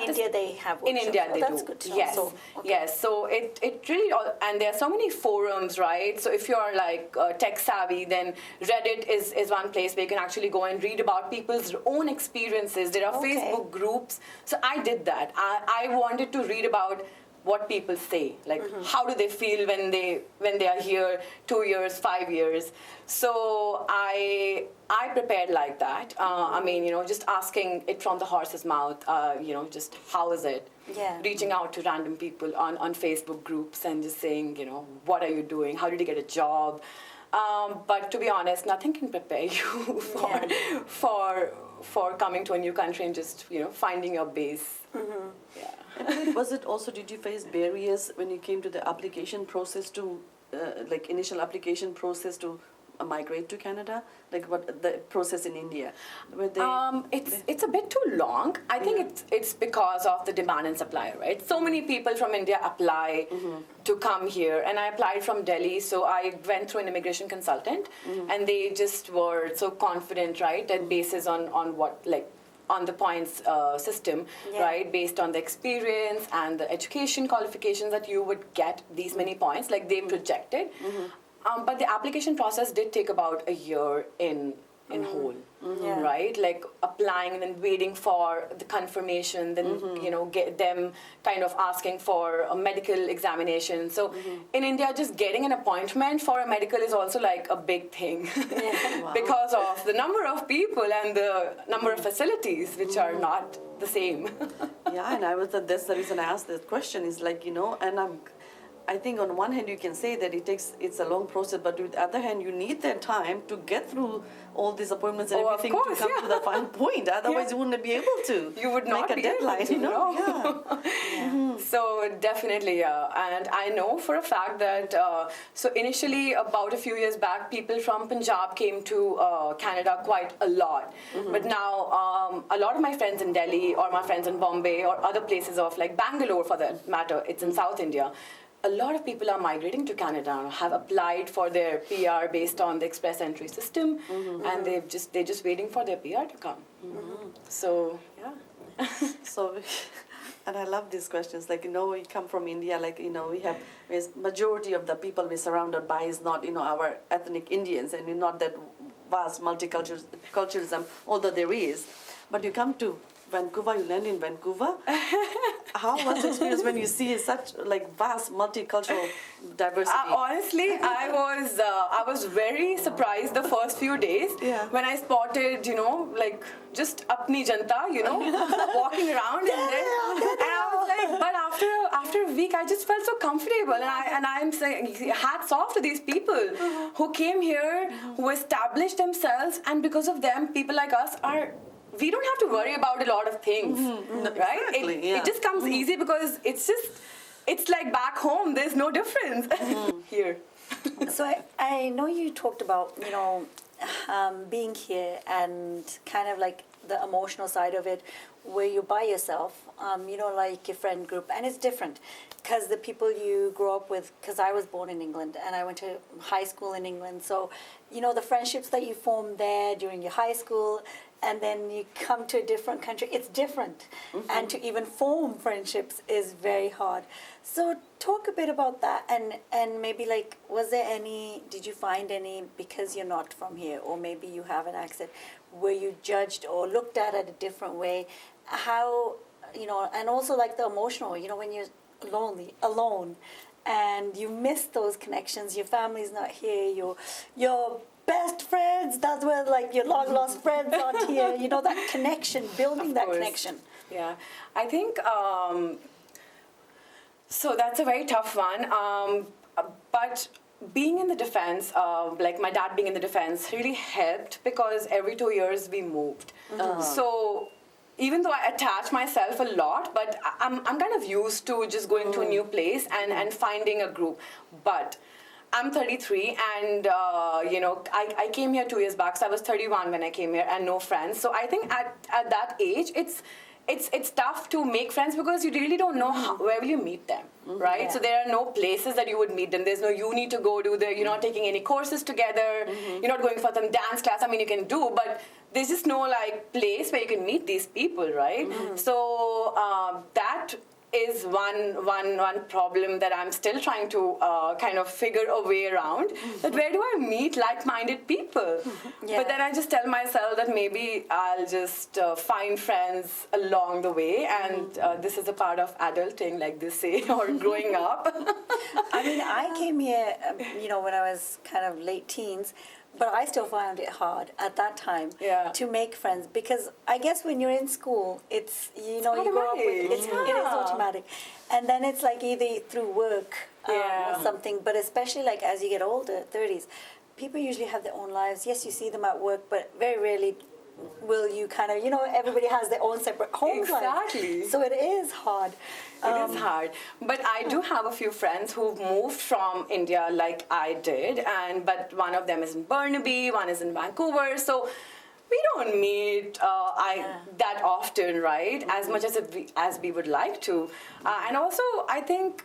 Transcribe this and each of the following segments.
India they have workshops. In India they That's do. good to know. Yes, So, okay. yes. So it really, and there are so many forums, right? So if you're like tech savvy, then Reddit is one place where you can actually go and read about people's own experiences. There are Okay. Facebook groups. So I did that. I wanted to read about what people say, like how do they feel when they are here 2 years, 5 years. So I prepared like that. I mean, just asking it from the horse's mouth. Just how is it? Yeah. Reaching out to random people on Facebook groups and just saying, what are you doing? How did you get a job? But to be honest, nothing can prepare you for coming to a new country and just finding your base. Yeah. And did you face barriers when you came to the application process to, initial application process to migrate to Canada? Like what the process in India? It's a bit too long. I think it's because of the demand and supply, right? So many people from India apply to come here, and I applied from Delhi, so I went through an immigration consultant, and they just were so confident, right, that basis on what, like, on the points system, right, based on the experience and the education qualifications that you would get these many points, like they projected. But the application process did take about a year in whole, right? Like applying and then waiting for the confirmation, then get them kind of asking for a medical examination. So in India, just getting an appointment for a medical is also like a big thing because of the number of people and the number of facilities which are not the same. Yeah, and that's the reason I asked this question is like, and I think on one hand you can say that it's a long process, but on the other hand you need that time to get through all these appointments and everything to come to the final point. Otherwise you wouldn't be able to. You would not make a deadline, So definitely, and I know for a fact that so initially about a few years back, people from Punjab came to Canada quite a lot. But now a lot of my friends in Delhi or my friends in Bombay or other places of like Bangalore for that matter, it's in South India. A lot of people are migrating to Canada, have applied for their PR based on the express entry system, and they're just waiting for their PR to come. So yeah. So, and I love these questions. Like we come from India. Like we have majority of the people we're surrounded by is not our ethnic Indians, and not that vast multiculturalism, although there is. But you come to Vancouver, you land in Vancouver. How was the experience when you see such like vast multicultural diversity? Honestly, I was very surprised the first few days when I spotted, like just apni janta, walking around, and I was like, but after a week, I just felt so comfortable, and I'm saying hats off to these people who came here, who established themselves, and because of them, people like us we don't have to worry about a lot of things, right? Exactly, it just comes easy because it's like back home. There's no difference here. So I know you talked about, being here and kind of like the emotional side of it where you're by yourself, like your friend group, and it's different because the people you grow up with, because I was born in England and I went to high school in England, so the friendships that you form there during your high school, and then you come to a different country, it's different. And to even form friendships is very hard. So talk a bit about that, and maybe like, did you find any, because you're not from here, or maybe you have an accent, were you judged or looked at it a different way? How, and also like the emotional, when you're alone, and you miss those connections, your family's not here, your best friends, that's where like your long lost friends aren't here, that connection, building that connection. Yeah, I think, so that's a very tough one, but being in the defense, like my dad being in the defense really helped because every 2 years we moved. So even though I attach myself a lot, but I'm kind of used to just going to a new place and finding a group. But I'm 33 and, I came here 2 years back, so I was 31 when I came here and no friends. So I think at that age, it's tough to make friends because you really don't know where will you meet them, right? Yeah. So there are no places that you would meet them. There's no uni to go to. You're not taking any courses together. You're not going for some dance class. I mean, you can do, but there's just no like place where you can meet these people, right? So that is one problem that I'm still trying to kind of figure a way around. That where do I meet like-minded people? Yeah. But then I just tell myself that maybe I'll just find friends along the way, and this is a part of adulting, like they say, or growing up. I mean, I came here, when I was kind of late teens, but I still found it hard at that time to make friends, because I guess when you're in school, it's, you grow up with, it is automatic. And then it's like either through work or something, but especially like as you get older, 30s, people usually have their own lives. Yes, you see them at work, but very rarely will you kind of, everybody has their own separate home life. Exactly. So it is hard. It is hard. But I do have a few friends who've moved from India like I did, but one of them is in Burnaby, one is in Vancouver, so we don't meet that often, right? As much as we would like to. And also, I think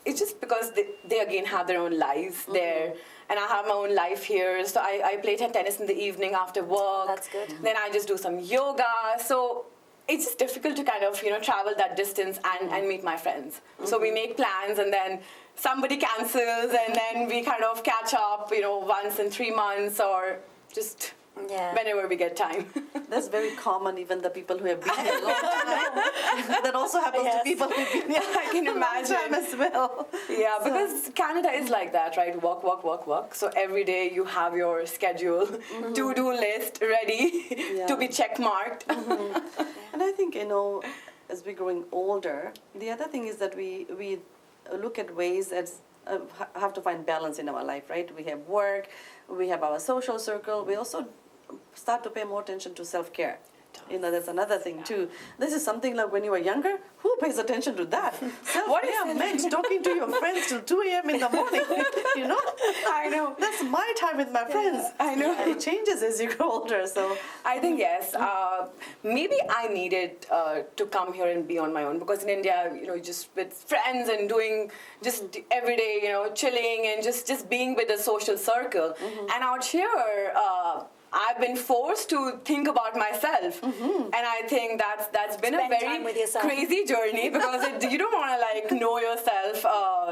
it's just because they again have their own lives there. And I have my own life here. So I play tennis in the evening after work. That's good. Then I just do some yoga. So it's just difficult to kind of, travel that distance and meet my friends. So we make plans, and then somebody cancels, and then we kind of catch up, once in 3 months, or just whenever we get time. That's very common, even the people who have been here a long time. That also happens to people who've been here I can imagine. a long time as well. Yeah, because Canada is like that, right? Work, work, work, work. So every day you have your schedule, to-do list ready to be check-marked. And I think, as we're growing older, the other thing is that we look at ways as have to find balance in our life, right? We have work, we have our social circle. We also start to pay more attention to self-care. That's another thing too. This is something like when you were younger, who pays attention to that? Self-care meant talking to your friends till 2 a.m. in the morning, I know. That's my time with my friends. I know. It changes as you grow older, so. I think, yes. Maybe I needed to come here and be on my own, because in India, just with friends and doing just every day, chilling and just being with a social circle. And out here, I've been forced to think about myself, and I think that's been a very crazy journey, because you don't want to know yourself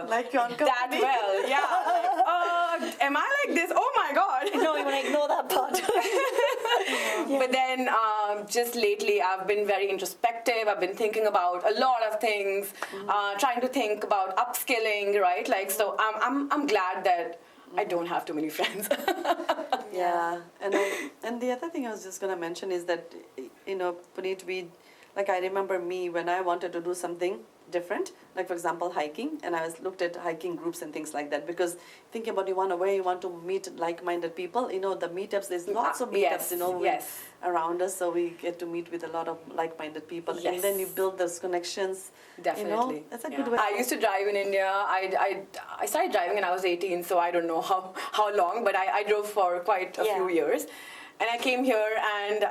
like you're on that well. Yeah, am I like this? Oh my God! No, you want to ignore that part. But then, just lately, I've been very introspective. I've been thinking about a lot of things, trying to think about upskilling, right? So I'm glad that I don't have too many friends. Yeah, and the other thing I was just going to mention is that, Puneet, I remember me when I wanted to do something different, like for example hiking, and I looked at hiking groups and things like that, because thinking about where you want to meet like-minded people, the meetups, there's lots of meetups, around us, so we get to meet with a lot of like-minded people, and then you build those connections. Definitely. That's a good way. I used to drive in India. I started driving when I was 18, so I don't know how long, but I drove for quite a few years. And I came here, and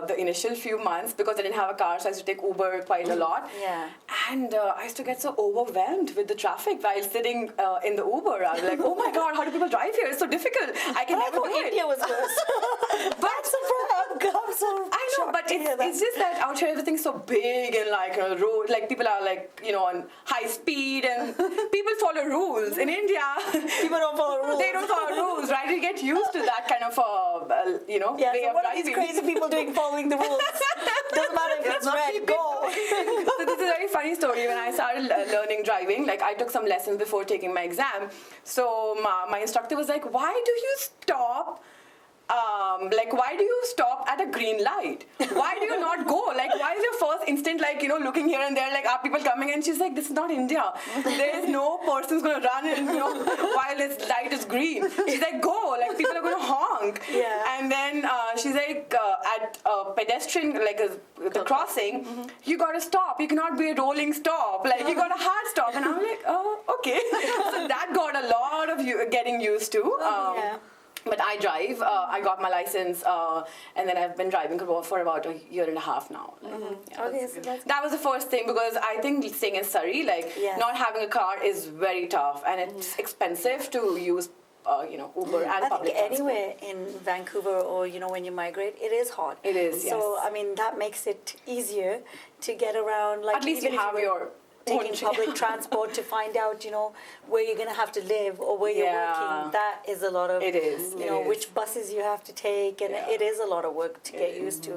the initial few months, because I didn't have a car, so I used to take Uber quite a lot. Yeah. And I used to get so overwhelmed with the traffic while sitting in the Uber. I was like, oh my God, how do people drive here? It's so difficult. I can never do it. India was worse. That's a problem. I know, but it's just that out here everything's so big, and road, people are on high speed, and people follow rules. In India, people don't follow rules. They don't follow rules, right? You get used to that kind of yeah, way so of what driving. are these crazy people doing following the rules? Doesn't matter if it's red, go. So this is a very funny story. When I started learning driving, I took some lessons before taking my exam. So my instructor was like, why do you stop? Why do you stop at a green light? Why do you not go? Why is your first instinct looking here and there, are people coming? And she's like, this is not India. There is no person's going to run while this light is green. She's like, go. People are going to honk. Yeah. And then she's like, at a pedestrian, the crossing, you got to stop. You cannot be a rolling stop. You got a hard stop. And I'm like, oh, okay. So that got a lot of getting used to. But I drive. I got my license, and then I've been driving for about a year and a half now. Okay, so that's That was the first thing, because I think staying in Surrey, like Yes. not having a car is very tough, and it's expensive to use, Uber and I public think transport. anywhere in Vancouver, or when you migrate, it is hot. It is, So yes. I mean, that makes it easier to get around. Like At least even you if have were your taking own public transport to find out, where you're gonna have to live or where you're Yeah. working. That is a lot of It is, it is. which buses you have to take, and Yeah. it is a lot of work to get used to.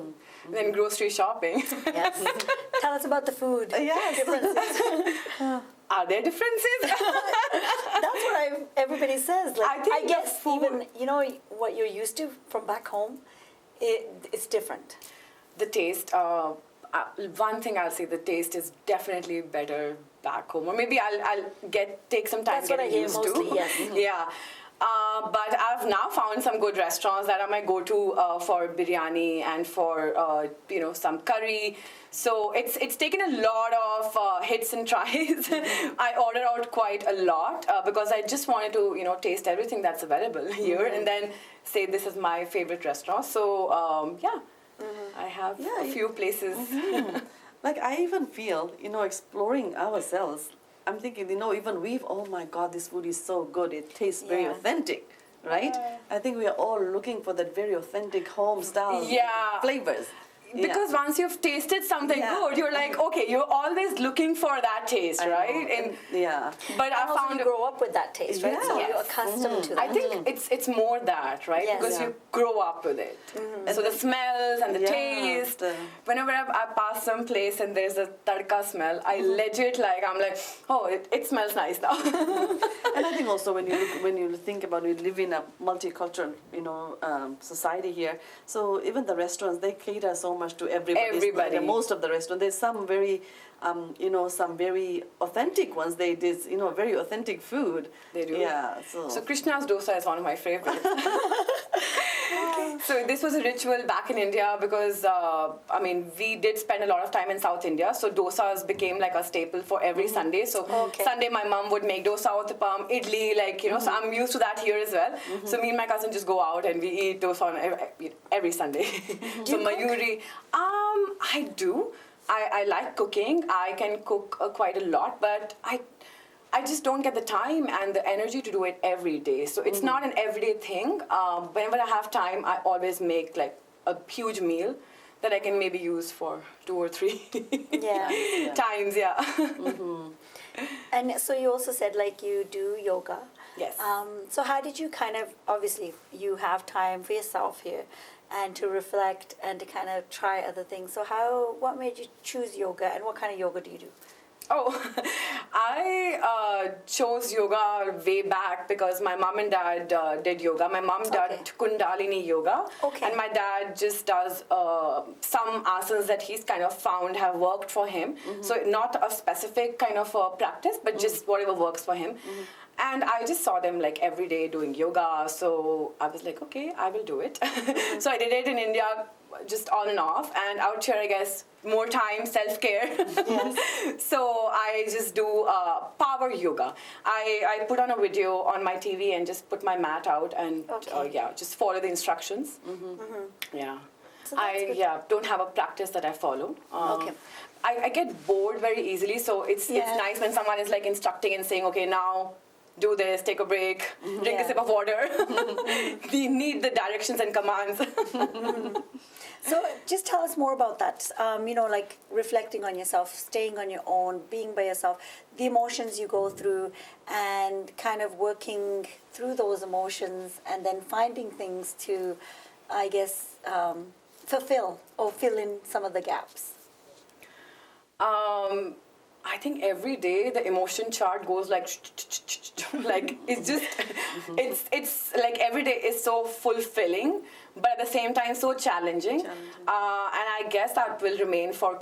Then grocery shopping. Yes. Tell us about the food. Yes. Differences. Are there differences? That's what everybody says. Like, I think the guess food- even what you're used to from back home, it's different. The taste. One thing I'll say, the taste is definitely better back home, or maybe I'll take some time That's what I getting hear used mostly, to. yes. Yeah. But I've now found some good restaurants that are my go-to for biryani and for some curry. So it's taken a lot of hits and tries. I order out quite a lot because I just wanted to taste everything that's available here, and then say this is my favorite restaurant. So I have a few places. Like I even feel, exploring ourselves. I'm thinking, even we've, oh my God, this food is so good. It tastes very Yeah. authentic, right? I think we are all looking for that very authentic home style Yeah. flavors. Because once you've tasted something Yeah. good, you're like, okay, you're always looking for that taste, I know. right? And Yeah. but I And also found you grow up with that taste, right? So Yes. you're accustomed to that. I think it's more that, right? Yes. Because Yeah. you grow up with it. So the smells and the Yeah, taste. the- Whenever I pass some place and there's a tadka smell, I legit I'm like, oh, it smells nice now. And I think also when you think about it, we live in a multicultural, society here. So even the restaurants, they cater so much to everybody. Everybody. Most of the restaurants, there's some very, some very authentic ones. They did, very authentic food. They do. Yeah. So Krishna's dosa is one of my favorites. So this was a ritual back in India because, we did spend a lot of time in South India. So dosas became like a staple for every Sunday. So Okay. Sunday my mom would make dosa, uttapam, idli, so I'm used to that here as well. So me and my cousin just go out and we eat dosa on every Sunday. So Mayuri, I do. I like cooking. I can cook quite a lot, but I just don't get the time and the energy to do it every day. So it's not an everyday thing. Whenever I have time, I always make like a huge meal that I can maybe use for 2 or 3 Yeah. times. Yeah. And so you also said like you do yoga. Yes. So how did you obviously you have time for yourself here and to reflect and to kind of try other things. So what made you choose yoga, and what kind of yoga do you do? Oh, I chose yoga way back because my mom and dad did yoga. My mom did Kundalini yoga, Okay. and my dad just does some asanas that he's kind of found have worked for him. So not a specific kind of practice, but just whatever works for him. And I just saw them like every day doing yoga, so I was like, okay, I will do it. So I did it in India, just on and off, and out here, I guess, more time, self-care. Yes. So I just do power yoga. I put on a video on my TV and just put my mat out and just follow the instructions. Yeah. So that's good. Don't have a practice that I follow. Okay. I get bored very easily, so it's nice when someone is like instructing and saying, okay, now do this, take a break, drink a sip of water. We need the directions and commands. So just tell us more about that. Like reflecting on yourself, staying on your own, being by yourself, the emotions you go through, and kind of working through those emotions, and then finding things to, I guess, fulfill or fill in some of the gaps. I think every day the emotion chart goes like it's just it's like every day is so fulfilling, but at the same time so challenging. And I guess that will remain for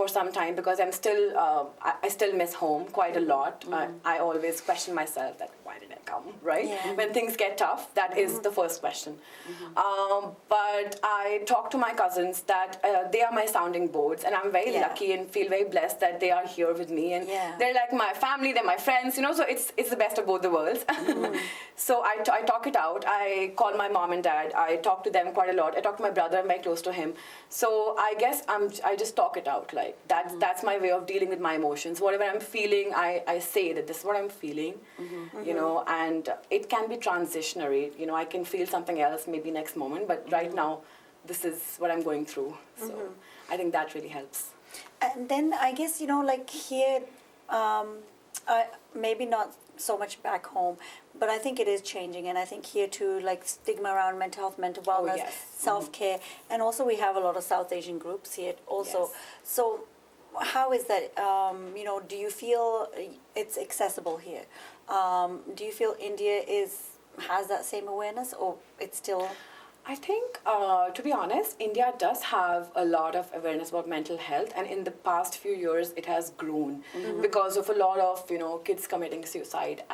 some time because I'm still I still miss home quite a lot. I always question myself that why did I come, right? Yeah. When things get tough, that is the first question. But I talk to my cousins that they are my sounding boards, and I'm very lucky and feel very blessed that they are here with me, and they're like my family, they're my friends, so it's the best of both the worlds. So I talk it out. I call my mom and dad. I talk to them quite a lot. I talk to my brother. I'm very close to him. So I guess I just talk it out. Like that's my way of dealing with my emotions. Whatever I'm feeling, I say that this is what I'm feeling, and it can be transitionary. I can feel something else maybe next moment, but right now, this is what I'm going through. So I think that really helps. And then I guess, like here, maybe not so much back home, but I think it is changing. And I think here too, like stigma around mental health, mental wellness, self-care. And also we have a lot of South Asian groups here also. Yes. So how is that, do you feel it's accessible here? Do you feel India has that same awareness, or it's still... I think, to be honest, India does have a lot of awareness about mental health, and in the past few years, it has grown because of a lot of kids committing suicide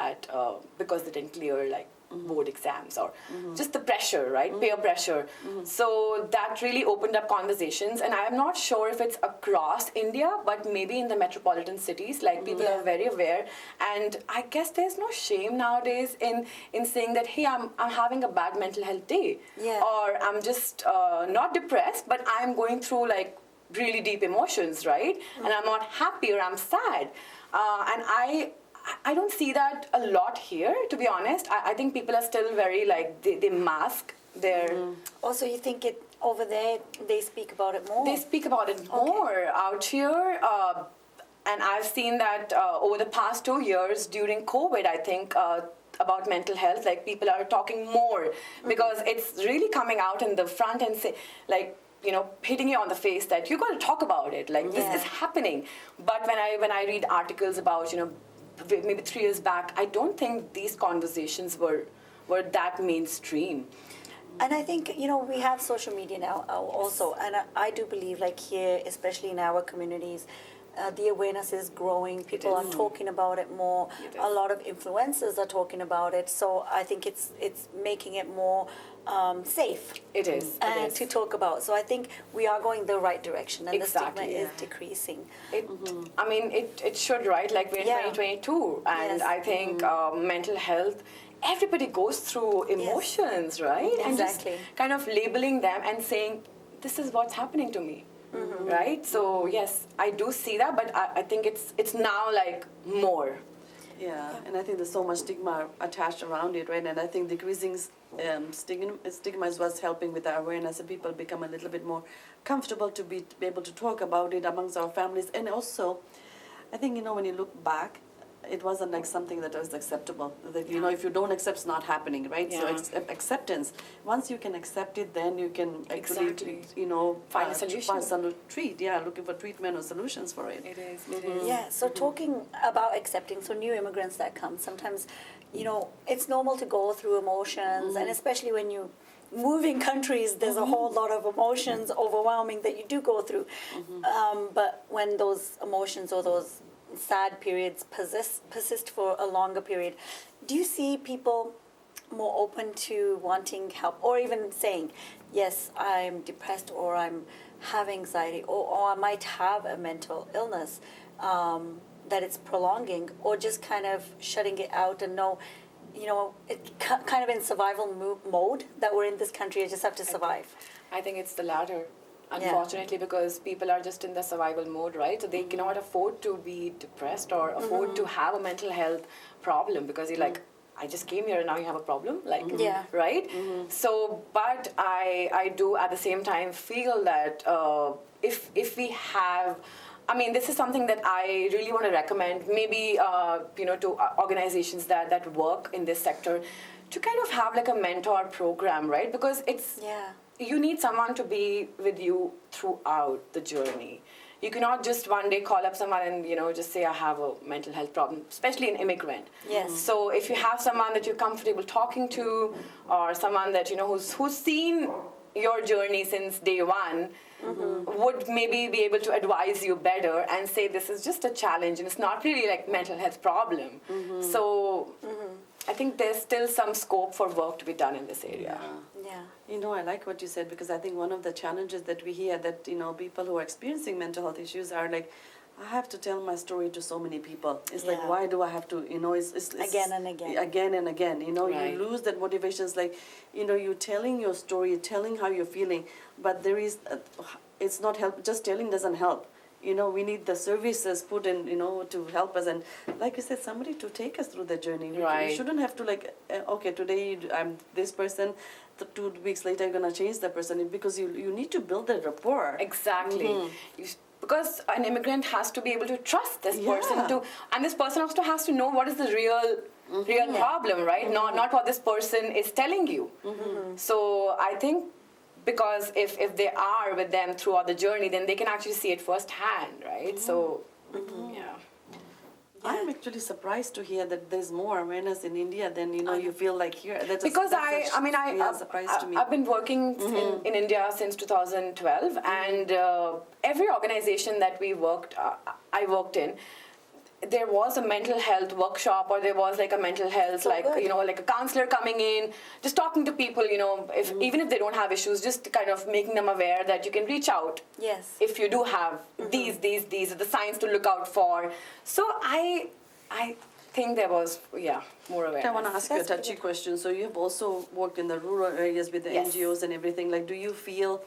because they didn't clear board exams or just the pressure, right? Peer pressure. So that really opened up conversations, and I am not sure if it's across India, but maybe in the metropolitan cities, people are very aware, and I guess there's no shame nowadays in saying that, hey, I'm having a bad mental health day, or I'm just not depressed, but I'm going through really deep emotions, right? And I'm not happy or I'm sad, and I don't see that a lot here, to be honest. I think people are still very, they mask their... Also, you think over there, they speak about it more? They speak about it more out here. And I've seen that over the past 2 years during COVID, I think, about mental health, people are talking more because it's really coming out in the front and say, hitting you on the face that you got to talk about it. This is happening. But when I read articles about, maybe 3 years back, I don't think these conversations were that mainstream. And I think, we have social media now also, and I do believe here, especially in our communities, the awareness is growing. People are talking about it more. A lot of influencers are talking about it. So I think it's making it more safe. It is. To talk about. So I think we are going the right direction, and the stigma is decreasing. It should, right? We're in 2022, and I think mental health, everybody goes through emotions, right? Exactly. And just kind of labeling them and saying, this is what's happening to me. Right? So yes, I do see that, but I think it's now more. Yeah, and I think there's so much stigma attached around it, right? And I think decreasing stigma is what's helping with the awareness, and people become a little bit more comfortable to be able to talk about it amongst our families. And also, I think, when you look back, it wasn't something that was acceptable. That if you don't accept, it's not happening, right? Yeah. So acceptance. Once you can accept it, then you can actually, find a solution. Looking for treatment or solutions for it. It is. Yeah. So talking about accepting, so new immigrants that come, sometimes, it's normal to go through emotions, and especially when you moving countries, there's a whole lot of emotions overwhelming that you do go through. But when those emotions or those sad periods persist for a longer period, do you see people more open to wanting help, or even saying, yes, I'm depressed, or I'm have anxiety, or I might have a mental illness that it's prolonging, or just kind of shutting it out and know, it kind of in survival mode that we're in this country, I just have to survive? I think it's the latter. Unfortunately, because people are just in the survival mode, right? So they cannot afford to be depressed or afford to have a mental health problem, because you're I just came here and now you have a problem, right? So, but I do at the same time feel that if we have, this is something that I really want to recommend, maybe, to organizations that work in this sector, to kind of have a mentor program, right? Because you need someone to be with you throughout the journey. You cannot just one day call up someone and, just say, I have a mental health problem, especially an immigrant. Yes. So if you have someone that you're comfortable talking to, or someone that, who's seen your journey since day one, would maybe be able to advise you better and say, this is just a challenge and it's not really mental health problem. So I think there's still some scope for work to be done in this area. Yeah. You know, I like what you said, because I think one of the challenges that we hear that, you know, people who are experiencing mental health issues are like, I have to tell my story to so many people. It's like, Yeah. why do I have to, you know, it's Again and again. Again and again, you know, Right. you lose that motivation. It's like, you know, you're telling your story, you're telling how you're feeling, but there is, it's not help, just telling doesn't help. You know, we need the services put in, you know, to help us. And like you said, somebody to take us through the journey. Right. We shouldn't have to like, okay, today I'm this person, 2 weeks later you're going to change that person, because you need to build that rapport. Exactly. Because an immigrant has to be able to trust this person Yeah. to, and this person also has to know what is the real problem, right? Not what this person is telling you. So I think, because if they are with them throughout the journey, then they can actually see it firsthand, right? So, yeah. I'm actually surprised to hear that there's more awareness in India than, you know, you feel like here. That's Because that's a surprise to me. I've been working in India since 2012, and every organization that I worked in, there was a mental health workshop, or there was like a mental health, good. you know, like a counselor coming in, just talking to people, you know, even if they don't have issues, just kind of making them aware that you can reach out. Yes. If you do have these are the signs to look out for. So I think there was, more awareness. I want to ask you a That's touchy good. question. So you have also worked in the rural areas with the Yes. NGOs and everything. Like, do you feel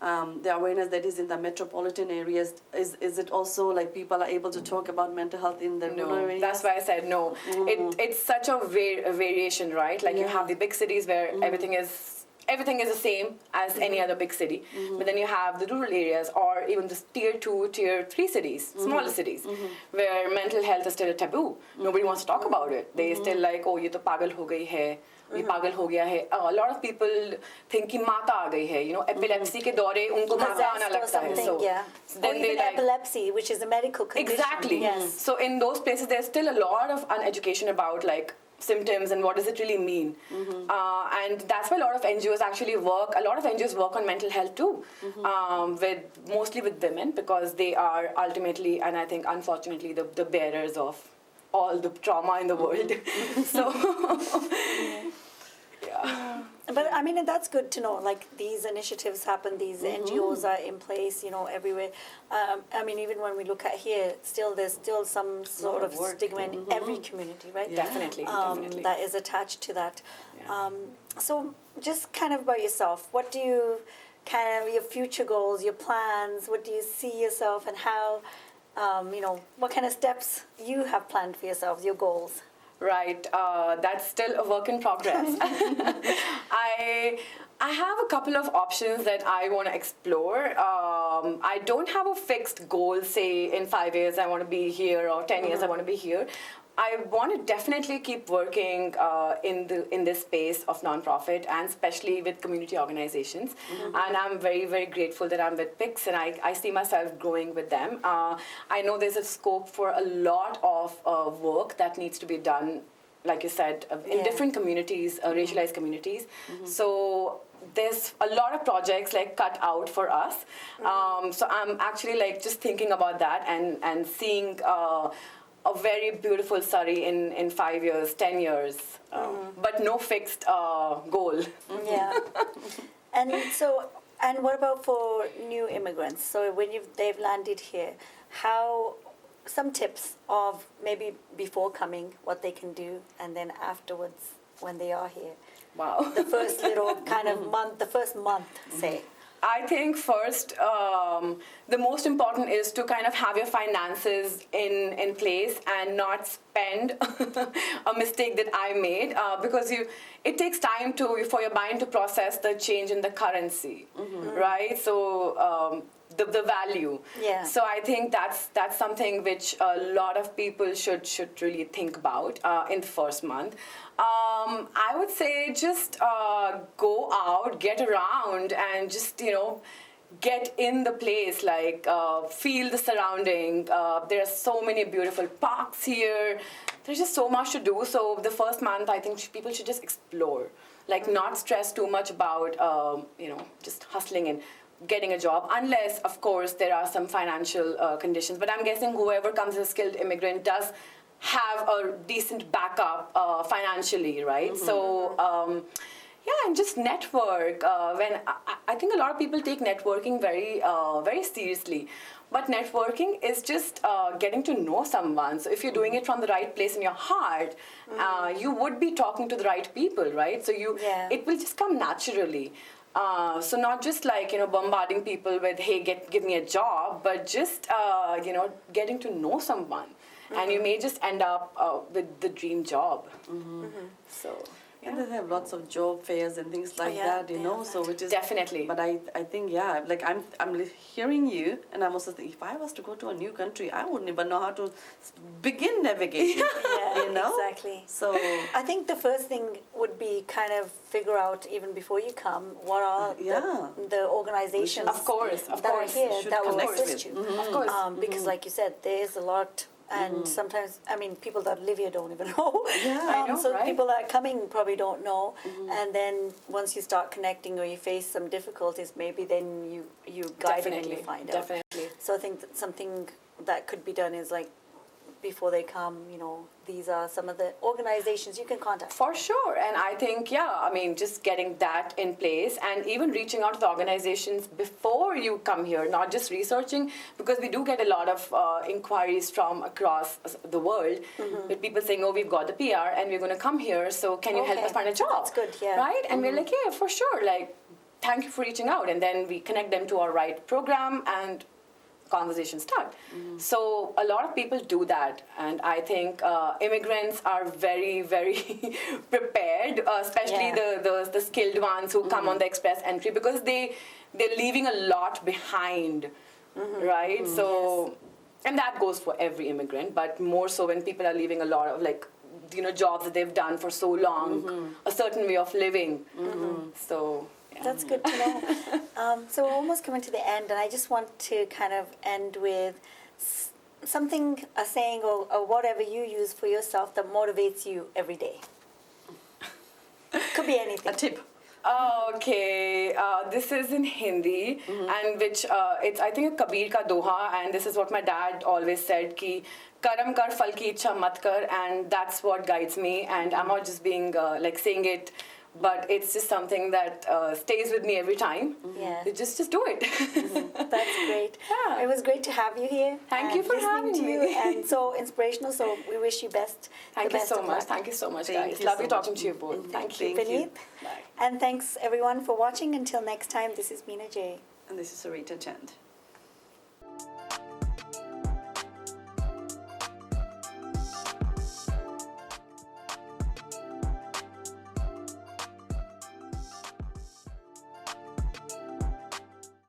the awareness that is in the metropolitan areas, is it also like people are able to talk about mental health in the rural No, areas? that's why I said no. It's such a variation, right? Like you Yeah. have the big cities where everything is the same as any other big city, but then you have the rural areas, or even the tier 2, tier 3 cities, smaller cities, where mental health is still a taboo. Nobody wants to talk about it. They still like, oh, ye to pagal ho gayi hai. ये पागल हो गया है. A lot of people think कि माता आ गई है, you know, epilepsy के दौरे उनको माता आना Possessed or लगता है. something, yeah. So Or then they even like, epilepsy, which is a medical condition. exactly. Yes. So in those places, there's still a lot of uneducation about like symptoms and what does it really mean. And that's why a lot of NGOs actually work. A lot of NGOs work on mental health too, mostly with women, because they are ultimately, and I think unfortunately, the bearers of all the trauma in the world. So. Yeah. But I mean, and that's good to know. Like these initiatives happen, these NGOs are in place, you know, everywhere. I mean, even when we look at here, there's still some sort of work. stigma in every community, right? Definitely, definitely. That is attached to that. Yeah. So just kind of about yourself, what do you kind of your future goals, your plans? What do you see yourself, and how, you know, what kind of steps you have planned for yourselves, your goals? Right, that's still a work in progress. I have a couple of options that I want to explore. I don't have a fixed goal, say in 5 years I want to be here, or 10 years I want to be here. I want to definitely keep working in this space of nonprofit, and especially with community organizations. And I'm very, very grateful that I'm with PICS, and I see myself growing with them. I know there's a scope for a lot of work that needs to be done, like you said, in different communities, racialized communities. So there's a lot of projects like cut out for us. So I'm actually like just thinking about that and seeing a very beautiful Surrey in 5 years, 10 years, but no fixed goal. Yeah. And so, and what about for new immigrants? So when they've landed here, how, some tips of maybe before coming, what they can do, and then afterwards when they are here. Wow. The first little kind of month, the first month, say. I think first, the most important is to kind of have your finances in place and not spend a mistake that I made, because it takes time for your mind to process the change in the currency, right? So the value. Yeah. So I think that's something which a lot of people should really think about in the first month. I would say just go out, get around, and just, you know, get in the place, like feel the surrounding. There are so many beautiful parks here. There's just so much to do. So the first month, I think people should just explore, like not stress too much about, you know, just hustling and getting a job, unless, of course, there are some financial conditions. But I'm guessing whoever comes as a skilled immigrant does have a decent backup financially, right? So, yeah, and just network. I think a lot of people take networking very seriously. But networking is just getting to know someone. So if you're doing it from the right place in your heart, you would be talking to the right people, right? So it will just come naturally. So not just like, bombarding people with, hey, give me a job, but just, getting to know someone. And you may just end up with the dream job. So... And they have lots of job fairs and things like that, so which is... Definitely. But I think, like I'm hearing you, and I'm also thinking, if I was to go to a new country, I wouldn't even know how to begin navigating, Exactly. So... I think the first thing would be kind of figure out, even before you come, what are the organizations of course, that are here that will assist you. Of course. Because like you said, there is a lot... And sometimes, people that live here don't even know. I know, so right? people that are coming probably don't know. And then once you start connecting or you face some difficulties, maybe then you guide them and you find out. Definitely. So I think that something that could be done is like, before they come, these are some of the organizations you can contact. For sure. And I think, just getting that in place and even reaching out to the organizations before you come here, not just researching, because we do get a lot of inquiries from across the world with people saying, oh, we've got the PR and we're going to come here, so can you help us find a job? That's good, yeah. Right? And we're like, yeah, for sure. Like, thank you for reaching out. And then we connect them to our right program and conversations start. So a lot of people do that, and I think immigrants are very, very prepared, especially the skilled ones who come on the express entry, because they're leaving a lot behind, right? So, and that goes for every immigrant, but more so when people are leaving a lot of jobs that they've done for so long, a certain way of living. So. That's good to know. So we're almost coming to the end, and I just want to kind of end with something, a saying, or whatever you use for yourself that motivates you every day. Could be anything. A tip. Okay, this is in Hindi, and which it's, I think, a Kabir ka doha, and this is what my dad always said, ki karam kar fal ki ichha mat kar, and that's what guides me, and I'm not just being saying it, but it's just something that stays with me every time. Yeah. Just do it. That's great. Yeah. It was great to have you here. Thank you for having me. And so inspirational, so we wish you best. Thank you so much. Thank you so much, guys. Lovely talking to you both. Thank you. Vineet. Bye. And thanks everyone for watching. Until next time, this is Meena J. And this is Sarita Chand.